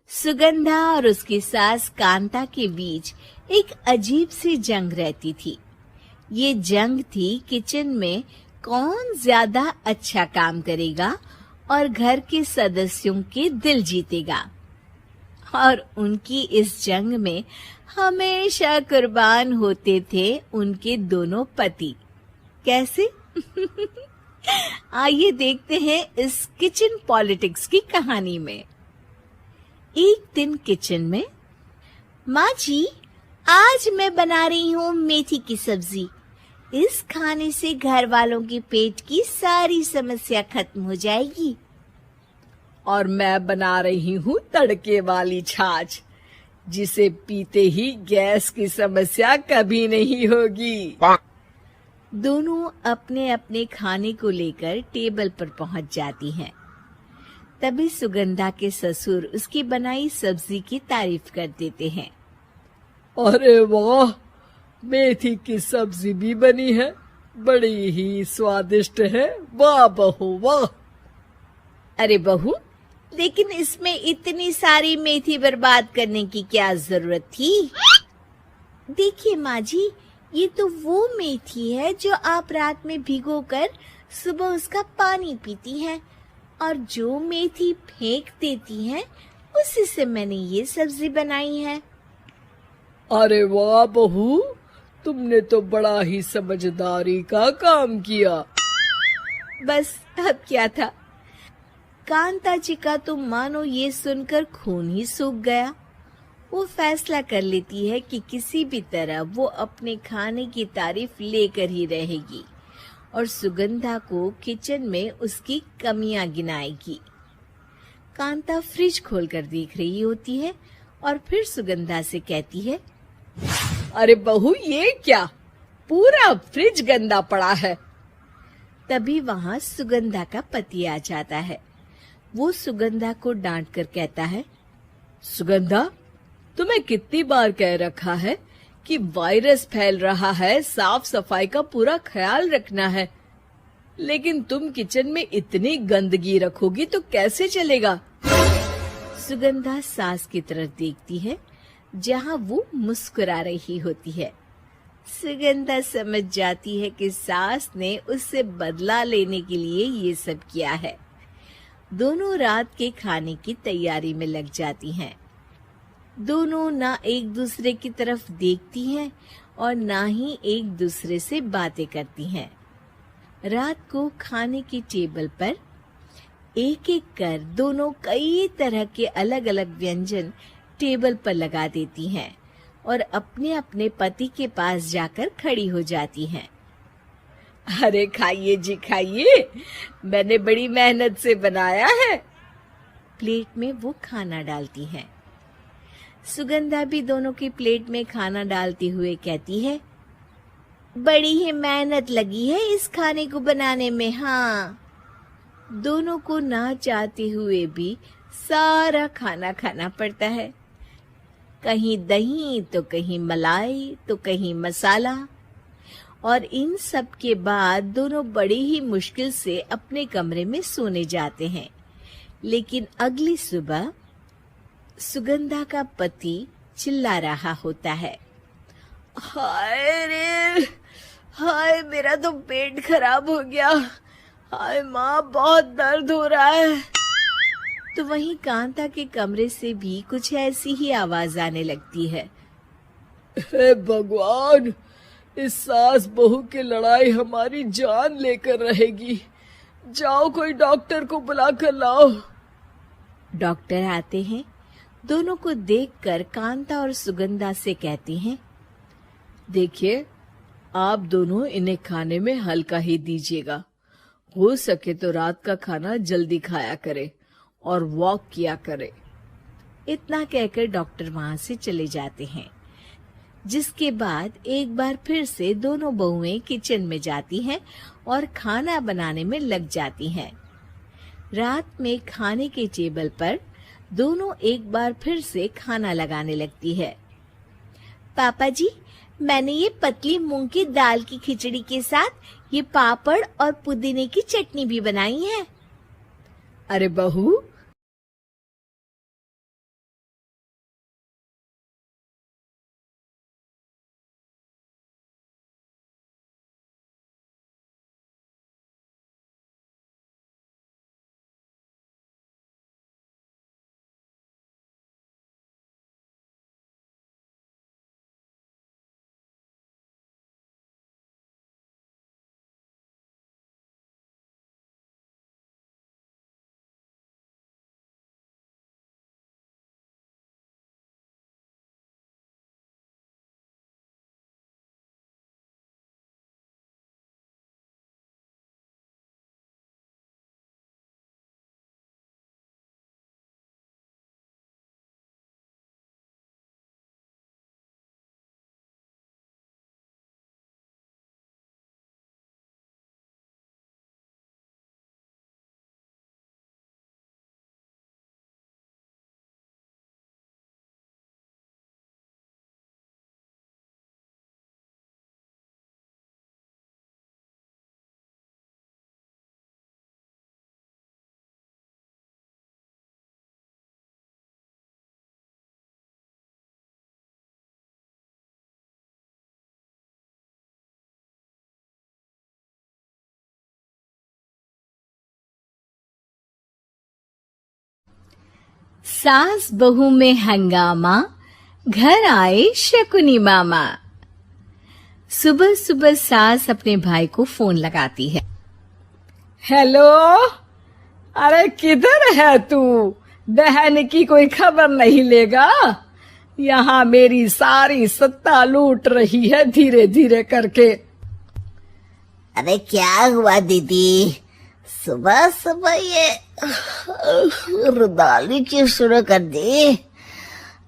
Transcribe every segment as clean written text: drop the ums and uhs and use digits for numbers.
सुगंधा और उसकी सास कांता के बीच एक अजीब सी जंग रहती थी। ये जंग थी किचन में कौन ज्यादा अच्छा काम करेगा और घर के सदस्यों के दिल जीतेगा। और उनकी इस जंग में हमेशा कुर्बान होते थे उनके दोनों पति। कैसे? आइए देखते हैं इस किचन पॉलिटिक्स की कहानी में। एक दिन किचन में, माँ जी, आज मैं बना रही हूँ मेथी की सब्जी। इस खाने से घर वालों के पेट की सारी समस्या खत्म हो जाएगी। और मैं बना रही हूँ तड़के वाली छाछ, जिसे पीते ही गैस की समस्या कभी नहीं होगी। दोनों अपने अपने खाने को लेकर टेबल पर पहुंच जाती हैं। तभी सुगंधा के ससुर उसकी बनाई सब्जी की तारीफ कर देते हैं। अरे वाह, मेथी की सब्जी भी बनी है, बड़ी ही स्वादिष्ट है। वाह बहू वाह। अरे बहू, लेकिन इसमें इतनी सारी मेथी बर्बाद करने की क्या जरूरत थी? देखिए माँ जी, ये तो वो मेथी है जो आप रात में भिगोकर सुबह उसका पानी पीती हैं, और जो मेथी फेंक देती हैं, उसी से मैंने ये सब्जी बनाई है। अरे वाह बहू, तुमने तो बड़ा ही समझदारी का काम किया। बस अब क्या था। कांता जी का तो मानो ये सुनकर खून ही सूख गया। वो फैसला कर लेती है कि किसी भी तरह वो अपने खाने की तारीफ लेकर ही रहेगी और सुगंधा को किचन में उसकी कमियां गिनाएगी। कांता फ्रिज खोलकर देख रही होती है और फिर सुगंधा से कहती है, अरे बहू, ये क्या, पूरा फ्रिज गंदा पड़ा है। तभी वहाँ सुगंधा का पति आ जाता है। वो सुगंधा को डांट कर कहता है, सुगंधा, तुम्हें कितनी बार कह रखा है कि वायरस फैल रहा है, साफ सफाई का पूरा ख्याल रखना है, लेकिन तुम किचन में इतनी गंदगी रखोगी तो कैसे चलेगा। सुगंधा सास की तरफ देखती है, जहाँ वो मुस्कुरा रही होती है। सुगंधा समझ जाती है कि सास ने उससे बदला लेने के लिए ये सब किया है। दोनों रात के खाने की तैयारी में लग जाती हैं। दोनों ना एक दूसरे की तरफ देखती हैं और ना ही एक दूसरे से बातें करती हैं। रात को खाने की टेबल पर एक एक कर दोनों कई तरह के अलग अलग व्यंजन टेबल पर लगा देती हैं और अपने अपने पति के पास जाकर खड़ी हो जाती हैं। अरे खाइए जी खाइए, मैंने बड़ी मेहनत से बनाया है। प्लेट में वो खाना डालती हैं। सुगंधा भी दोनों की प्लेट में खाना डालते हुए कहती है, बड़ी ही मेहनत लगी है इस खाने को बनाने में। हाँ, दोनों को ना चाहते हुए भी सारा खाना खाना पड़ता है। कहीं दही तो कहीं मलाई तो कहीं मसाला। और इन सब के बाद दोनों बड़ी ही मुश्किल से अपने कमरे में सोने जाते हैं। लेकिन अगली सुबह सुगंधा का पति चिल्ला रहा होता है, हाय रे, हाय मेरा तो पेट खराब हो गया। हाय माँ, बहुत दर्द हो रहा है। तो वहीं कांता के कमरे से भी कुछ ऐसी ही आवाज आने लगती है। हे भगवान, इस सास बहू की लड़ाई हमारी जान लेकर रहेगी। जाओ कोई डॉक्टर को बुला कर लाओ। डॉक्टर आते हैं। दोनों को देखकर कांता और सुगंधा से कहती हैं, देखिए, आप दोनों इन्हें खाने में हल्का ही दीजिएगा। हो सके तो रात का खाना जल्दी खाया करे और वॉक किया करे। इतना कहकर डॉक्टर वहां से चले जाते हैं। जिसके बाद एक बार फिर से दोनों बहुएं किचन में जाती हैं और खाना बनाने में लग जाती हैं। रात में खाने के टेबल पर दोनों एक बार फिर से खाना लगाने लगती है। पापा जी, मैंने ये पतली मूंग की दाल की खिचड़ी के साथ ये पापड़ और पुदीने की चटनी भी बनाई है। अरे बहू, सास बहू में हंगामा, घर आए शकुनी मामा। सुबह सुबह सास अपने भाई को फोन लगाती है। हेलो, अरे किधर है तू? बहन की कोई खबर नहीं लेगा? यहाँ मेरी सारी सत्ता लूट रही है धीरे धीरे करके। अरे क्या हुआ दीदी, सुबह सुबह ये रुदाली क्यों शुरू कर दी?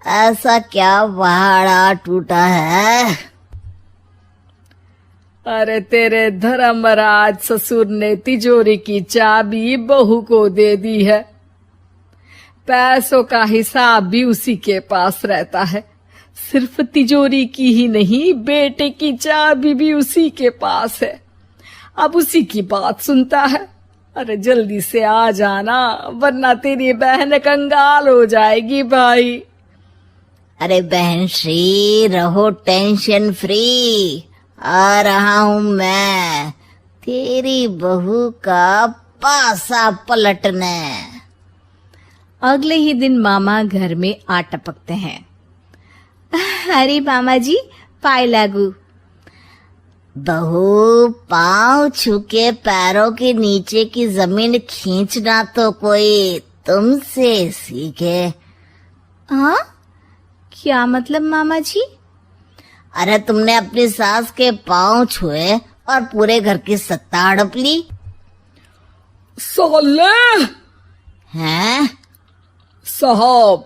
ऐसा क्या पहाड़ा टूटा है? अरे तेरे धर्मराज ससुर ने तिजोरी की चाबी बहू को दे दी है। पैसों का हिसाब भी उसी के पास रहता है। सिर्फ तिजोरी की ही नहीं, बेटे की चाबी भी उसी के पास है। अब उसी की बात सुनता है। अरे जल्दी से आ जाना, वरना तेरी बहन कंगाल हो जाएगी भाई। अरे बहन श्री, रहो टेंशन फ्री, आ रहा हूँ मैं तेरी बहू का पासा पलटने। अगले ही दिन मामा घर में आ टपकते हैं। अरे मामा जी, पाए लागू। बहू, पाँव छू के पैरों के नीचे की जमीन खींचना तो कोई तुमसे सीखे। हाँ, क्या मतलब मामा जी? अरे तुमने अपनी सास के पाँव छुए और पूरे घर की सत्ता हड़प ली। साले हैं? साहब,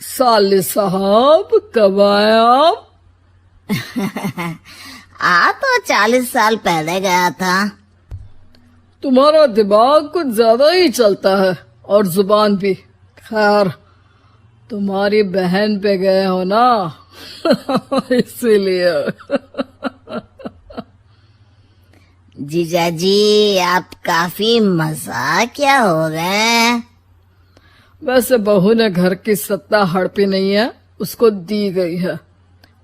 साले साहब कब आए आप? आ तो 40 साल पहले गया था। तुम्हारा दिमाग कुछ ज्यादा ही चलता है और जुबान भी। खैर, तुम्हारी बहन पे गए हो ना इसीलिए। जीजा जी, आप काफी मजाकिया हो गए। वैसे बहू ने घर की सत्ता हड़पी नहीं है, उसको दी गई है।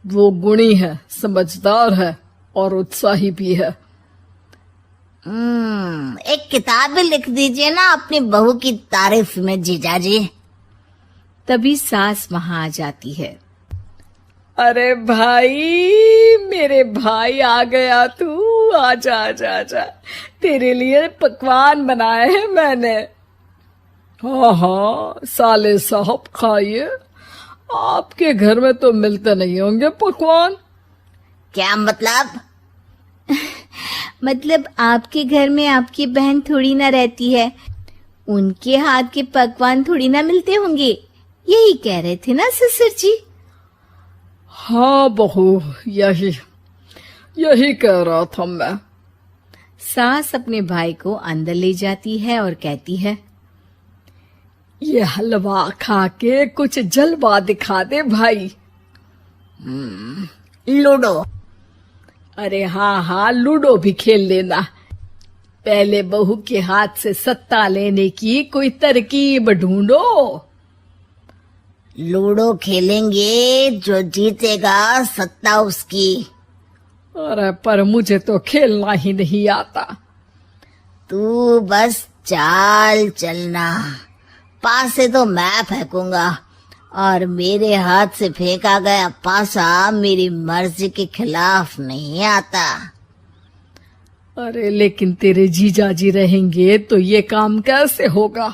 वो गुणी है, समझदार है और उत्साही भी है। एक किताब भी लिख दीजिए ना अपनी बहू की तारीफ में जीजा जी। तभी सास वहां आ जाती है। अरे भाई, मेरे भाई आ गया तू। आजा आजा आजा, तेरे लिए पकवान बनाए हैं मैंने। हाँ हाँ साले साहब, खाइए। आपके घर में तो मिलते नहीं होंगे पकवान। क्या मतलब? मतलब आपके घर में आपकी बहन थोड़ी ना रहती है, उनके हाथ के पकवान थोड़ी ना मिलते होंगे, यही कह रहे थे ना ससुर जी? हाँ बहू, यही कह रहा था मैं। सास अपने भाई को अंदर ले जाती है और कहती है, ये हलवा खा के कुछ जलवा दिखा दे भाई। लूडो। अरे हाँ हाँ, लूडो भी खेल लेना। पहले बहू के हाथ से सत्ता लेने की कोई तरकीब ढूंढो। लूडो खेलेंगे, जो जीतेगा सत्ता उसकी। अरे पर मुझे तो खेलना ही नहीं आता। तू बस चाल चलना, पास से तो मैं फेंकूंगा और मेरे हाथ से फेंका गया पासा मेरी मर्जी के खिलाफ नहीं आता। अरे लेकिन तेरे जीजा जी रहेंगे तो ये काम कैसे होगा?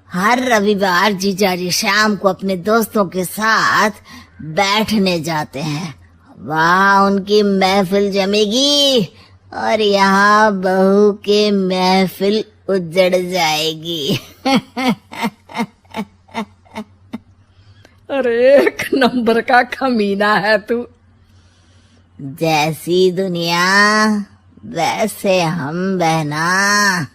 हर रविवार जीजाजी शाम को अपने दोस्तों के साथ बैठने जाते हैं। वहाँ उनकी महफिल जमेगी और यहाँ बहू के महफिल उजड़ जाएगी। अरे एक नंबर का कमीना है तू। जैसी दुनिया वैसे हम बहना।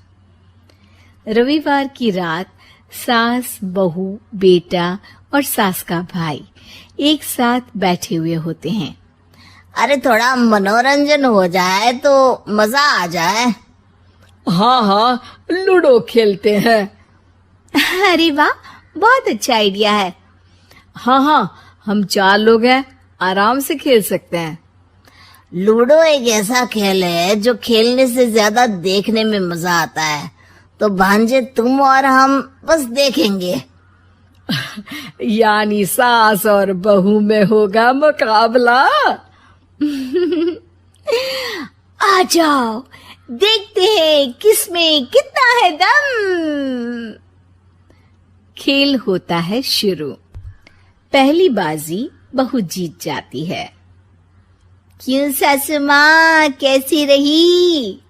रविवार की रात सास, बहू, बेटा और सास का भाई एक साथ बैठे हुए होते हैं। अरे थोड़ा मनोरंजन हो जाए तो मजा आ जाए। हाँ हाँ, लूडो खेलते हैं। अरे वाह, बहुत अच्छा आइडिया है। हाँ हाँ, हम 4 लोग हैं, आराम से खेल सकते हैं। लूडो एक ऐसा खेल है जो खेलने से ज्यादा देखने में मजा आता है। तो भांजे तुम और हम बस देखेंगे। यानी सास और बहू में होगा मुकाबला। आ जाओ, देखते हैं किसमें कितना है दम। खेल होता है शुरू। पहली बाजी बहू जीत जाती है। क्यों सासू माँ, कैसी रही?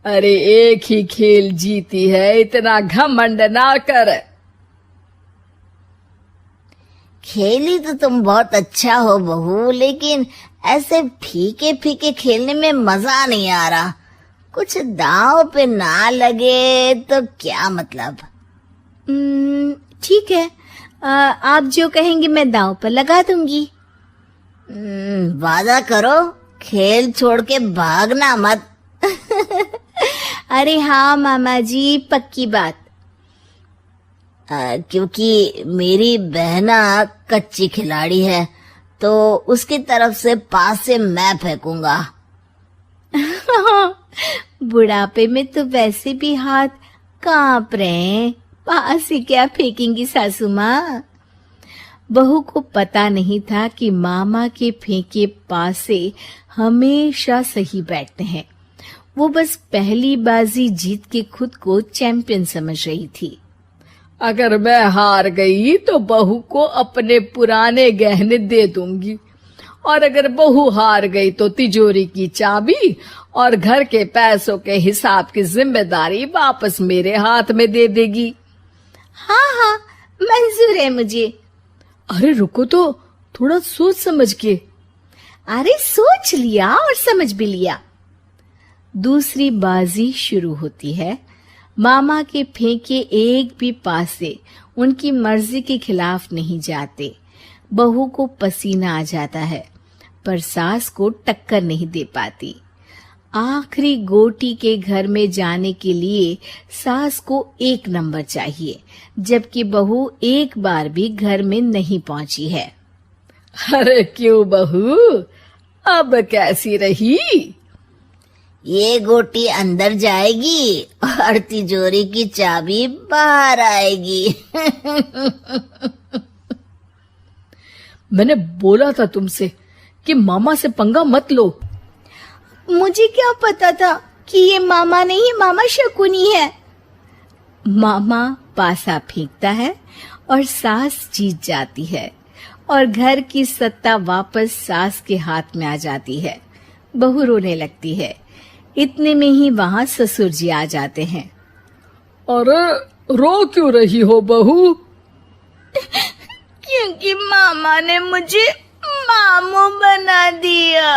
अरे एक ही खेल जीती है, इतना घमंड ना कर। खेली तो तुम बहुत अच्छा हो बहू, लेकिन ऐसे फीके फीके खेलने में मजा नहीं आ रहा। कुछ दांव पे ना लगे तो क्या मतलब। ठीक है, आप जो कहेंगे मैं दांव पर लगा दूंगी। वादा करो, खेल छोड़ के भागना मत। अरे हाँ मामा जी, पक्की बात। क्योंकि मेरी बहना कच्ची खिलाड़ी है, तो उसकी तरफ से पास से मैं फेंकूंगा। बुढ़ापे में तो वैसे भी हाथ कांप रहे हैं, पास से क्या फेंकेंगी सासू माँ। बहू को पता नहीं था कि मामा के फेंके पासे हमेशा सही बैठते हैं। वो बस पहली बाजी जीत के खुद को चैंपियन समझ रही थी। अगर मैं हार गई तो बहू को अपने पुराने गहने दे दूंगी, और अगर बहू हार गई तो तिजोरी की चाबी और घर के पैसों के हिसाब की जिम्मेदारी वापस मेरे हाथ में दे देगी। हाँ हाँ, मंजूर है मुझे। अरे रुको तो, थोड़ा सोच समझ के। अरे सोच लिया और समझ भी लिया। दूसरी बाजी शुरू होती है। मामा के फेंके एक भी पासे उनकी मर्जी के खिलाफ नहीं जाते। बहू को पसीना आ जाता है, पर सास को टक्कर नहीं दे पाती। आखिरी गोटी के घर में जाने के लिए सास को 1 नंबर चाहिए, जबकि बहू एक बार भी घर में नहीं पहुंची है। अरे क्यों बहू, अब कैसी रही? ये गोटी अंदर जाएगी और तिजोरी की चाबी बाहर आएगी। मैंने बोला था तुमसे कि मामा से पंगा मत लो। मुझे क्या पता था कि ये मामा नहीं, मामा शकुनी है। मामा पासा फेंकता है और सास जीत जाती है, और घर की सत्ता वापस सास के हाथ में आ जाती है। बहू रोने लगती है। इतने में ही वहां ससुर जी आ जाते हैं। अरे रो क्यों रही हो बहू? क्योंकि मामा ने मुझे मामू बना दिया।